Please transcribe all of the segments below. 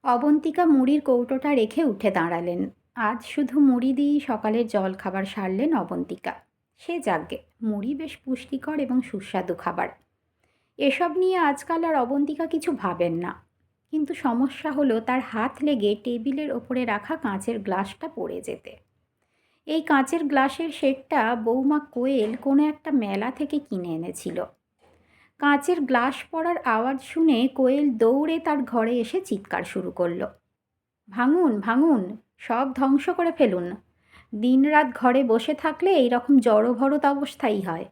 অবন্তিকা মুড়ির কৌটোটা রেখে উঠে দাঁড়ালেন। আজ শুধু মুড়ি দিয়েই সকালের জলখাবার সারলেন অবন্তিকা। সে যাগ্গে, মুড়ি বেশ পুষ্টিকর এবং সুস্বাদু খাবার। এসব নিয়ে আজকাল আর অবন্তিকা কিছু ভাবেন না। কিন্তু সমস্যা হলো তার হাত লেগে টেবিলের ওপরে রাখা কাঁচের গ্লাসটা পড়ে যেতে। এই কাঁচের গ্লাসের সেটটা বৌমা কোয়েল কোনো একটা মেলা থেকে কিনে এনেছিল। কাঁচের গ্লাস পড়ার আওয়াজ শুনে কোয়েল দৌড়ে তার ঘরে এসে চিৎকার শুরু করলো, ভাঙুন ভাঙুন, সব ধ্বংস করে ফেলুন। দিনরাত ঘরে বসে থাকলে এইরকম জড়ভরত অবস্থাই হয়।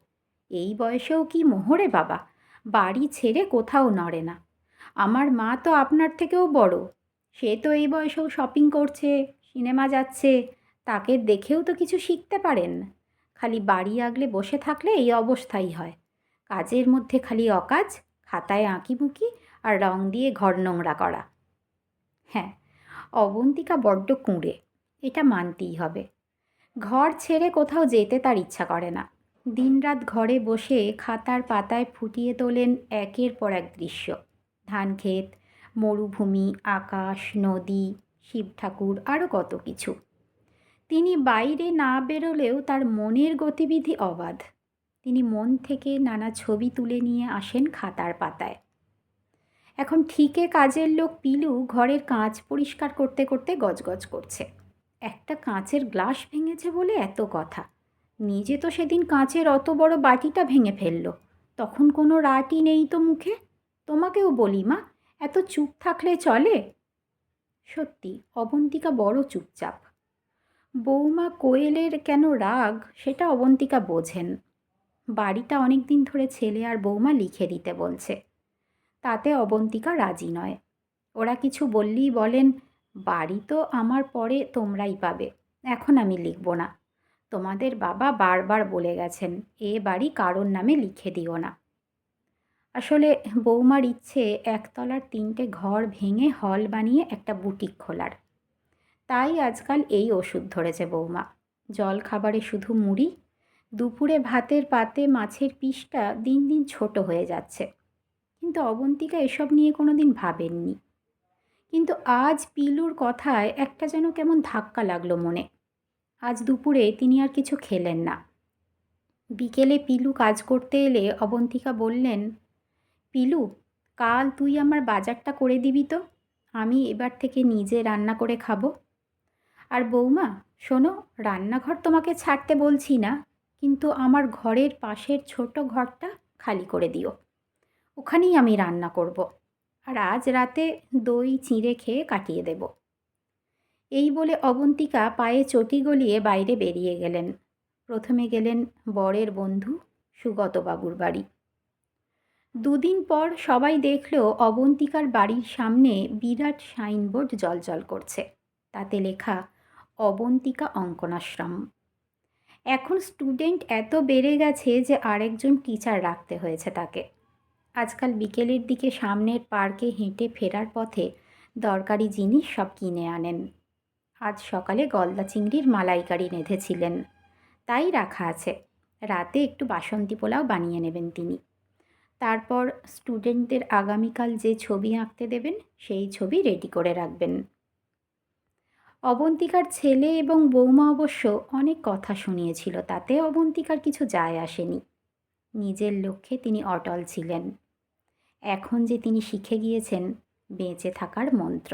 এই বয়সেও কি মোহরে বাবা, বাড়ি ছেড়ে কোথাও নড়ে না। আমার মা তো আপনার থেকেও বড়, সে তো এই বয়সেও শপিং করছে, সিনেমা যাচ্ছে, তাকে দেখেও তো কিছু শিখতে পারেন। খালি বাড়ি আগলে বসে থাকলে এই অবস্থাই হয়। কাজের মধ্যে খালি অকাজ, খাতায় আঁকিবুকি আর রং দিয়ে ঘর নোংরা করা। হ্যাঁ, অবন্তিকা বড্ড কুঁড়ে, এটা মানতেই হবে। ঘর ছেড়ে কোথাও যেতে তার ইচ্ছা করে না। দিনরাত ঘরে বসে খাতার পাতায় ফুটিয়ে তোলেন একের পর এক দৃশ্য। ধানক্ষেত, মরুভূমি, আকাশ, নদী, শিব ঠাকুর, আরও কত কিছু। তিনি বাইরে না বেরোলেও তার মনের গতিবিধি অবাধ। তিনি মন থেকে নানা ছবি তুলে নিয়ে আসেন খাতার পাতায়। এখন ঠিকে কাজের লোক পিলু ঘরের কাঁচ পরিষ্কার করতে করতে গজগজ করছে। একটা কাঁচের গ্লাস ভেঙেছে বলে এত কথা। নিজে তো সেদিন কাঁচের অত বড় বাটিটা ভেঙে ফেলল, তখন কোনো রাটই নেই তো মুখে। তোমাকেও বলি মা, এত চুপ থাকলে চলে? সত্যি অবন্তিকা বড় চুপচাপ। বৌমা কোয়েলের কেন রাগ সেটা অবন্তিকা বোঝেন। বাড়িটা অনেক দিন ধরে ছেলে আর বৌমা লিখে দিতে বলছে, তাতে অবন্তিকা রাজি নয়। ওরা কিছু বললেই বলেন, বাড়ি তো আমার পরে তোমরাই পাবে, এখন আমি লিখব না। তোমাদের বাবা বারবার বলে গেছেন এ বাড়ি কারোর নামে লিখে দিও না। আসলে বৌমার ইচ্ছে একতলার 3টে ঘর ভেঙে হল বানিয়ে একটা বুটিক খোলার। তাই আজকাল এই ওষুধ ধরেছে বৌমা। জল খাবারে শুধু মুড়ি, দুপুরে ভাতের পাতে মাছের পিসটা দিন দিন ছোট হয়ে যাচ্ছে। কিন্তু অবন্তিকা এসব নিয়ে কোনো দিন ভাবেননি। কিন্তু আজ পিলুর কথায় একটা যেন কেমন ধাক্কা লাগলো মনে। আজ দুপুরে তিনি আর কিছু খেলেন না। বিকেলে পিলু কাজ করতে এলে অবন্তিকা বললেন, পিলু, কাল তুই আমার বাজারটা করে দিবি তো, আমি এবার থেকে নিজে রান্না করে খাবো। আর বৌমা শোনো, রান্নাঘর তোমাকে ছাড়তে বলছি না, কিন্তু আমার ঘরের পাশের ছোট ঘরটা খালি করে দিও, ওখানেই আমি রান্না করব। আর আজ রাতে দই চিঁড়ে খেয়ে কাটিয়ে দেব। এই বলে অবন্তিকা পায়ে চটি গলিয়ে বাইরে বেরিয়ে গেলেন। প্রথমে গেলেন বরের বন্ধু সুগতবাবুর বাড়ি। দুদিন পর সবাই দেখল অবন্তিকার বাড়ির সামনে বিরাট সাইনবোর্ড জ্বলজ্বল করছে, তাতে লেখা অবন্তিকা অঙ্কনাশ্রম। এখন স্টুডেন্ট এত বেড়ে গেছে যে আরেকজন টিচার রাখতে হয়েছে তাকে। আজকাল বিকেলের দিকে সামনের পার্কে হেঁটে ফেরার পথে দরকারি জিনিস সব কিনে আনেন। আজ সকালে গলদা চিংড়ির মালাইকারি রেঁধেছিলেন, তাই রাখা আছে। রাতে একটু বাসন্তী পোলাও বানিয়ে নেবেন তিনি। তারপর স্টুডেন্টদের আগামীকাল যে ছবি আঁকতে দেবেন সেই ছবি রেডি করে রাখবেন। অবন্তিকার ছেলে এবং বৌমা অবশ্য অনেক কথা শুনিয়েছিল, তাতে অবন্তিকার কিছু যায় আসেনি। নিজের লক্ষ্যে তিনি অটল ছিলেন। এখন যে তিনি শিখে গিয়েছেন বেঁচে থাকার মন্ত্র।